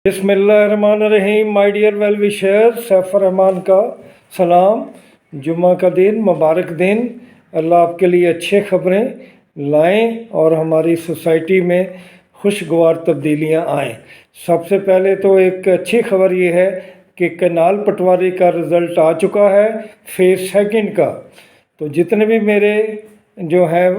बिस्मिल्लाहिर्रहमानिर्रहीम। My dear well wisher, Saif Rahman का सलाम। जुम्मा का दिन मुबारक दिन। अल्लाह आपके लिए अच्छे ख़बरें लाएं और हमारी सोसाइटी में खुशगवार तब्दीलियां आएँ। सबसे पहले तो एक अच्छी खबर ये है कि कैनाल पटवारी का रिज़ल्ट आ चुका है फेज़ सेकंड का। तो जितने भी मेरे जो हैं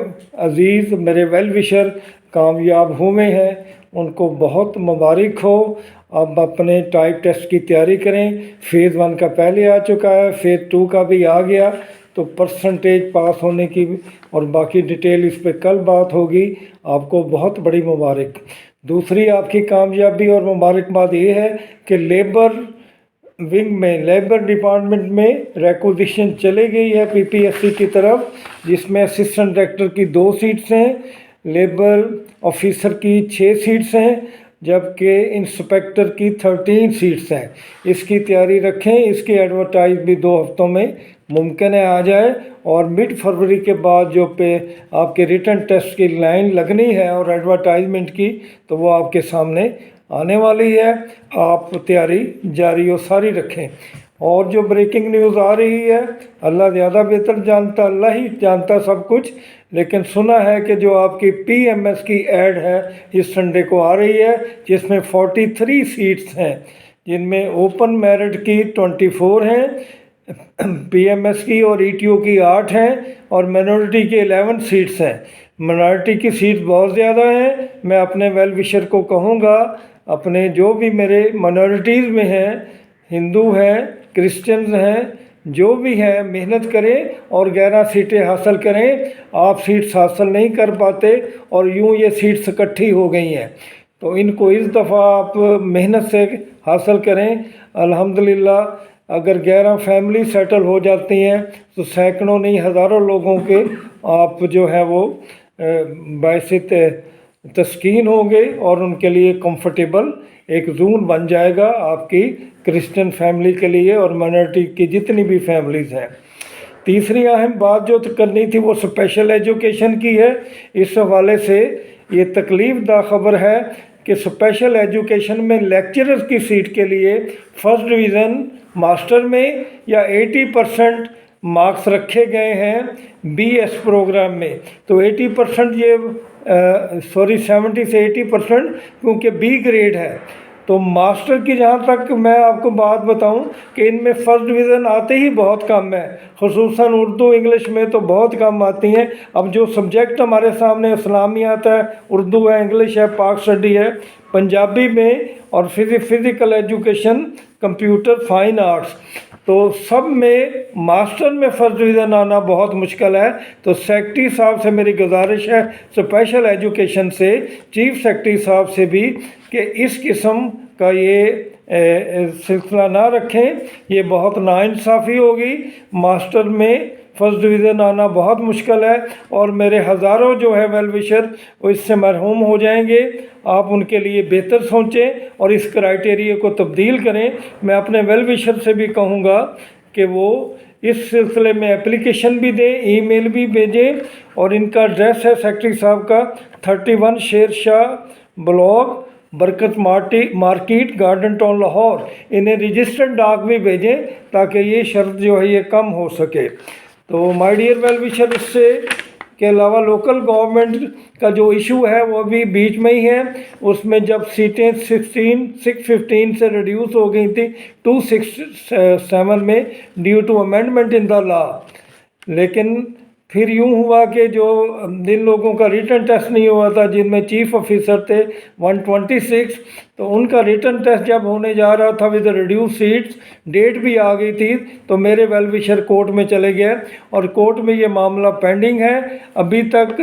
अज़ीज़ मेरे वेल विशर कामयाब हुए हैं उनको बहुत मुबारक हो। अब अपने टाइप टेस्ट की तैयारी करें। फेज़ 1 का पहले आ चुका है, फेज़ 2 का भी आ गया, तो परसेंटेज पास होने की और बाकी डिटेल इस पर कल बात होगी। आपको बहुत बड़ी मुबारक। दूसरी आपकी कामयाबी और मुबारकबाद ये है कि लेबर विंग में लेबर डिपार्टमेंट में रिक्वेजिशन चली गई है पीपीएससी की तरफ, जिसमें असिस्टेंट डायरेक्टर की 2 सीट्स हैं, लेबर ऑफिसर की 6 सीट्स हैं, जबकि इंस्पेक्टर की 13 सीट्स हैं। इसकी तैयारी रखें। इसकी एडवर्टाइज भी 2 हफ्तों में मुमकिन है आ जाए, और मिड फरवरी के बाद जो पे आपके रिटन टेस्ट की लाइन लगनी है और एडवर्टाइजमेंट की, तो वो आपके सामने आने वाली है। आप तैयारी जारी और सारी रखें। और जो ब्रेकिंग न्यूज़ आ रही है, अल्लाह ज़्यादा बेहतर जानता, अल्लाह ही जानता सब कुछ, लेकिन सुना है कि जो आपकी पीएमएस की ऐड है इस संडे को आ रही है, जिसमें 43 सीट्स हैं, जिनमें ओपन मेरिट की 24 हैं, पीएमएस की और ईटीओ की 8 हैं, और माइनॉरिटी की 11 सीट्स हैं। माइनॉरिटी की सीट बहुत ज़्यादा हैं। मैं अपने वेल विशर को कहूँगा, अपने जो भी मेरे माइनॉरिटीज़ में हैं, हिंदू हैं, क्रिश्चियंस हैं, जो भी हैं, मेहनत करें और 11 सीटें हासिल करें। आप सीट्स हासिल नहीं कर पाते और यूं ये सीट्स इकट्ठी हो गई हैं, तो इनको इस दफ़ा आप मेहनत से हासिल करें। अल्हम्दुलिल्लाह अगर 11 फैमिली सेटल हो जाती हैं तो सैकड़ों नहीं हज़ारों लोगों के आप जो है वो बाइसित तस्कीन होंगे और उनके लिए कंफर्टेबल एक जोन बन जाएगा आपकी क्रिश्चियन फैमिली के लिए और माइनॉरिटी की जितनी भी फैमिलीज़ हैं। तीसरी अहम बात जो करनी थी वो स्पेशल एजुकेशन की है। इस हवाले से ये तकलीफ़दा ख़बर है कि स्पेशल एजुकेशन में लेक्चरर्स की सीट के लिए फर्स्ट डिवीज़न मास्टर में या 80% मार्क्स रखे गए हैं बीएस प्रोग्राम में। तो 80% ये 70 से 80%, क्योंकि बी ग्रेड है। तो मास्टर की जहाँ तक मैं आपको बात बताऊं कि इनमें फ़र्स्ट डिवीज़न आते ही बहुत कम है, ख़ुसूसन उर्दू इंग्लिश में तो बहुत कम आती हैं। अब जो सब्जेक्ट हमारे सामने इस्लामियात है, उर्दू है, इंग्लिश है, पाक स्टडी है, पंजाबी में, और physical education, computer, fine arts, तो सब में मास्टर में फ़र्स्ट डिवीज़न आना बहुत मुश्किल है। तो सेक्रेटरी साहब से मेरी गुजारिश है, स्पेशल एजुकेशन से चीफ सेक्रेटरी साहब से भी, कि इस किस्म का ये सिलसिला ना रखें। ये बहुत नाइंसाफ़ी होगी। मास्टर में फ़र्स्ट डिवीज़न आना बहुत मुश्किल है और मेरे हज़ारों जो है वेल विशर वो इससे मरहूम हो जाएंगे। आप उनके लिए बेहतर सोचें और इस क्राइटेरिया को तब्दील करें। मैं अपने वेल विशर से भी कहूँगा कि वो इस सिलसिले में एप्लीकेशन भी दें, ईमेल भी भेजें, और इनका एड्रेस है सेक्रेटरी साहब का 31 शेर शाह ब्लॉक, बरकत मार्केट, गार्डन टाउन, लाहौर। इन्हें रजिस्टर्ड डाक भी भेजें ताकि ये शर्त जो है ये कम हो सके। तो माय डियर वेल विशर, इससे के अलावा लोकल गवर्नमेंट का जो इशू है वो भी बीच में ही है। उसमें जब सीटें 615 से रिड्यूस हो गई थी 267 में due to amendment in the law, लेकिन फिर यूँ हुआ कि जो जिन लोगों का रिटन टेस्ट नहीं हुआ था, जिनमें चीफ ऑफिसर थे 126, तो उनका रिटन टेस्ट जब होने जा रहा था विद रिड्यूस सीट्स, डेट भी आ गई थी, तो मेरे वेल विशर कोर्ट में चले गए और कोर्ट में ये मामला पेंडिंग है। अभी तक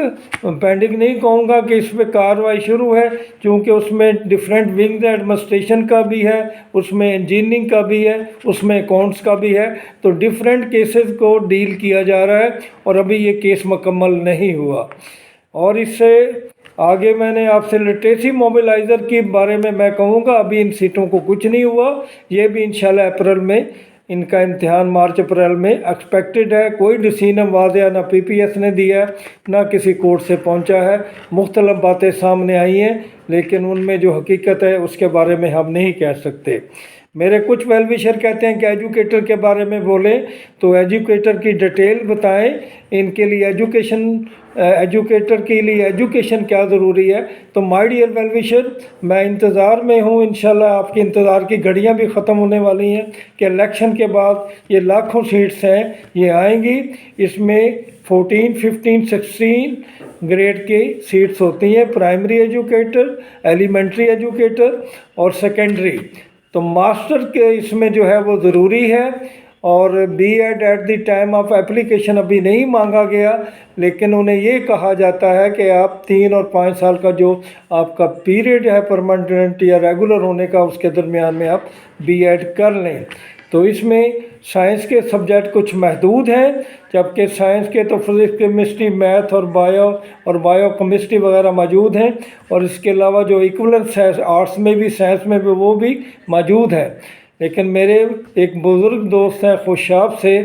पेंडिंग नहीं कहूँगा कि इस पर कार्रवाई शुरू है, क्योंकि उसमें डिफरेंट विंग एडमिनिस्ट्रेशन का भी है, उसमें इंजीनियरिंग का भी है, उसमें अकाउंट्स का भी है, तो डिफरेंट केसेस को डील किया जा रहा है और अभी ये केस मुकम्मल नहीं हुआ। और इससे आगे मैंने आपसे लिटरेसी मोबिलाइज़र के बारे में मैं कहूँगा, अभी इन सीटों को कुछ नहीं हुआ। ये भी इंशाल्लाह अप्रैल में इनका इम्तिहान मार्च अप्रैल में एक्सपेक्टेड है। कोई डिसीजन वाज़ेह ना पीपीएस ने दिया है ना किसी कोर्ट से पहुंचा है। मुख्तलिफ बातें सामने आई हैं, لیکن ان میں جو حقیقت ہے اس کے بارے میں ہم نہیں کہہ سکتے۔ میرے کچھ ویل وشر کہتے ہیں کہ ایجوکیٹر کے بارے میں بولیں تو ایجوکیٹر کی ڈیٹیل بتائیں، ان کے لیے ایجوکیٹر کے لیے ایجوکیشن کیا ضروری ہے۔ تو مائی ڈیئر ویل وشر، میں انتظار میں ہوں، انشاءاللہ آپ کی انتظار کی گھڑیاں بھی ختم ہونے والی ہیں کہ الیکشن کے بعد یہ لاکھوں سیٹس ہیں یہ آئیں گی، اس میں 14، 15، 16 گریڈ کی سیٹس ہوتی ہیں، پرائمری ایجوکیٹر، ایلیمنٹری ایجوکیٹر اور سیکنڈری۔ تو ماسٹر کے اس میں جو ہے وہ ضروری ہے، اور B Ed at the time of application ابھی نہیں مانگا گیا، لیکن انہیں یہ کہا جاتا ہے کہ آپ 3 اور 5 سال کا جو آپ کا پیریڈ ہے پرماننٹ یا ریگولر ہونے کا، اس کے درمیان میں آپ بی ایڈ کر لیں۔ تو اس میں سائنس کے سبجیکٹ کچھ محدود ہیں، جبکہ سائنس کے تو فزکس، کیمسٹری، میتھ اور بایو کیمسٹری وغیرہ موجود ہیں، اور اس کے علاوہ جو ایکولنس ہے آرٹس میں بھی، سائنس میں بھی، وہ بھی موجود ہے۔ لیکن میرے ایک بزرگ دوست ہیں خوشاب سے،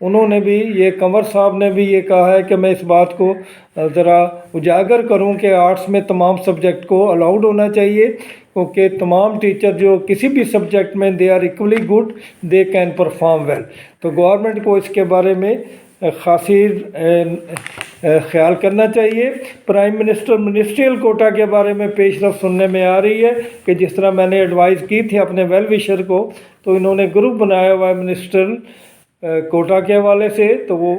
انہوں نے بھی قمر صاحب نے بھی یہ کہا ہے کہ میں اس بات کو ذرا اجاگر کروں کہ آرٹس میں تمام سبجیکٹ کو الاؤڈ ہونا چاہیے، کیونکہ تمام ٹیچر جو کسی بھی سبجیکٹ میں they are equally good, they can perform well. تو گورنمنٹ کو اس کے بارے میں خاصی خیال کرنا چاہیے۔ پرائم منسٹر منسٹریل کوٹا کے بارے میں پیش رفت سننے میں آ رہی ہے کہ جس طرح میں نے ایڈوائز کی تھی اپنے ویل وشر کو، تو انہوں نے گروپ بنایا ہوا ہے منسٹر کوٹا کے حوالے سے، تو وہ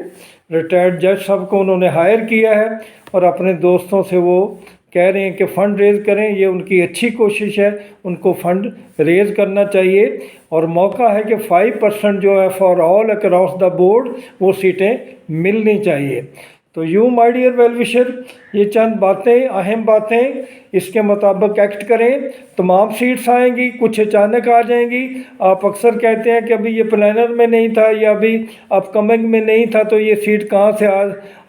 ریٹائرڈ جج صاحب کو انہوں نے ہائر کیا ہے، اور اپنے دوستوں سے وہ کہہ رہے ہیں کہ فنڈ ریز کریں، یہ ان کی اچھی کوشش ہے، ان کو فنڈ ریز کرنا چاہیے، اور موقع ہے کہ 5% جو ہے for all across the board وہ سیٹیں ملنی چاہیے۔ تو یوں مائی ڈیئر ویل وشر، یہ چند باتیں، اہم باتیں، اس کے مطابق ایکٹ کریں۔ تمام سیٹس آئیں گی، کچھ اچانک آ جائیں گی۔ آپ اکثر کہتے ہیں کہ ابھی یہ پلانر میں نہیں تھا یا ابھی اپ کمنگ میں نہیں تھا، تو یہ سیٹ کہاں سے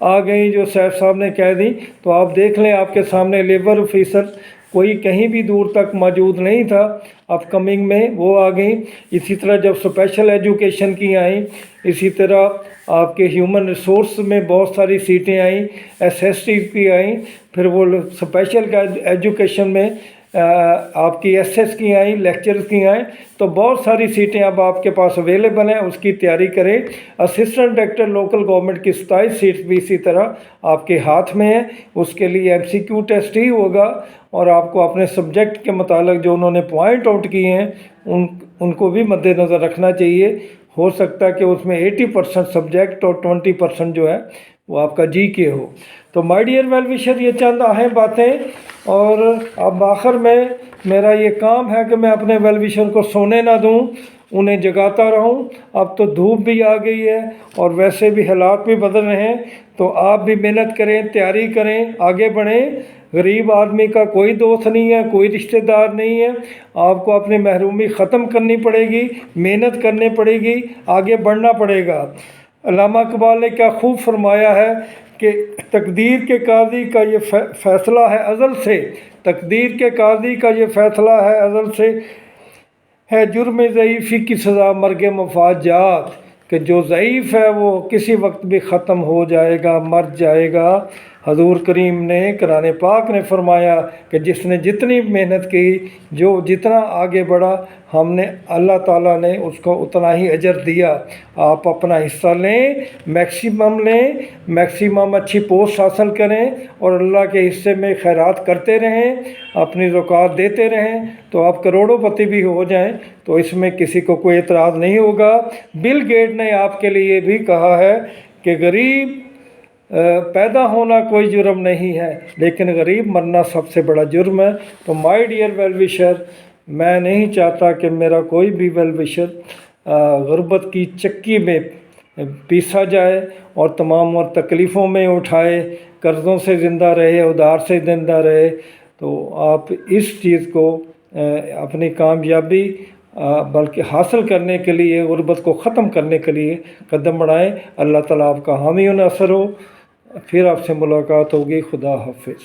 آ گئی جو سیف صاحب نے کہہ دی؟ تو آپ دیکھ لیں، آپ کے سامنے لیبر آفیسر کوئی کہیں بھی دور تک موجود نہیں تھا، اپ کمنگ میں وہ آ گئیں۔ اسی طرح جب اسپیشل ایجوکیشن کی آئیں، اسی طرح آپ کے ہیومن ریسورس میں بہت ساری سیٹیں آئیں، ایس ایس ٹی کی آئیں، پھر وہ اسپیشل ایجوکیشن میں آپ کی ایس ایس کی آئیں، لیکچرز کی آئیں، تو بہت ساری سیٹیں اب آپ کے پاس اویلیبل ہیں، اس کی تیاری کریں۔ اسسٹنٹ ڈائریکٹر لوکل گورنمنٹ کی 27 سیٹس بھی اسی طرح آپ کے ہاتھ میں ہیں، اس کے لیے ایم سی کیو ٹیسٹ ہی ہوگا، اور آپ کو اپنے سبجیکٹ کے متعلق جو انہوں نے پوائنٹ آؤٹ کیے ہیں ان کو بھی مد نظر رکھنا چاہیے۔ ہو سکتا ہے کہ اس میں 80% سبجیکٹ اور 20% جو ہے وہ آپ کا جی کے ہو۔ تو مائی ڈیئر ویل وشر، یہ چند اہم باتیں، اور اب آخر میں میرا یہ کام ہے کہ میں اپنے ویل وشر کو سونے نہ دوں، انہیں جگاتا رہوں۔ اب تو دھوپ بھی آ گئی ہے اور ویسے بھی حالات بھی بدل رہے ہیں، تو آپ بھی محنت کریں، تیاری کریں، آگے بڑھیں۔ غریب آدمی کا کوئی دوست نہیں ہے، کوئی رشتہ دار نہیں ہے، آپ کو اپنی محرومی ختم کرنی پڑے گی، محنت کرنی پڑے گی، آگے بڑھنا پڑے گا۔ علامہ اقبال نے کیا خوب فرمایا ہے کہ تقدیر کے قاضی کا یہ فیصلہ ہے ازل سے، تقدیر کے قاضی کا یہ فیصلہ ہے ازل سے، ہے جرم ضعیفی کی سزا مرگ مفاجات، کہ جو ضعیف ہے وہ کسی وقت بھی ختم ہو جائے گا، مر جائے گا۔ حضور کریم نے، قرآن پاک نے فرمایا کہ جس نے جتنی محنت کی، جو جتنا آگے بڑھا، ہم نے، اللہ تعالیٰ نے اس کو اتنا ہی اجر دیا۔ آپ اپنا حصہ لیں، میکسیمم اچھی پوسٹ حاصل کریں، اور اللہ کے حصے میں خیرات کرتے رہیں، اپنی زکوٰۃ دیتے رہیں، تو آپ کروڑوں پتی بھی ہو جائیں تو اس میں کسی کو کوئی اعتراض نہیں ہوگا۔ بل گیٹ نے آپ کے لیے بھی کہا ہے کہ غریب پیدا ہونا کوئی جرم نہیں ہے، لیکن غریب مرنا سب سے بڑا جرم ہے۔ تو مائی ڈیئر ویل وشر، میں نہیں چاہتا کہ میرا کوئی بھی ویل وشر غربت کی چکی میں پیسا جائے اور تمام اور تکلیفوں میں اٹھائے، قرضوں سے زندہ رہے، ادھار سے زندہ رہے۔ تو آپ اس چیز کو اپنی کامیابی بلکہ حاصل کرنے کے لیے، غربت کو ختم کرنے کے لیے قدم بڑھائیں۔ اللہ تعالیٰ آپ کا حامی و ناصر ہو۔ پھر آپ سے ملاقات ہوگی۔ خدا حافظ۔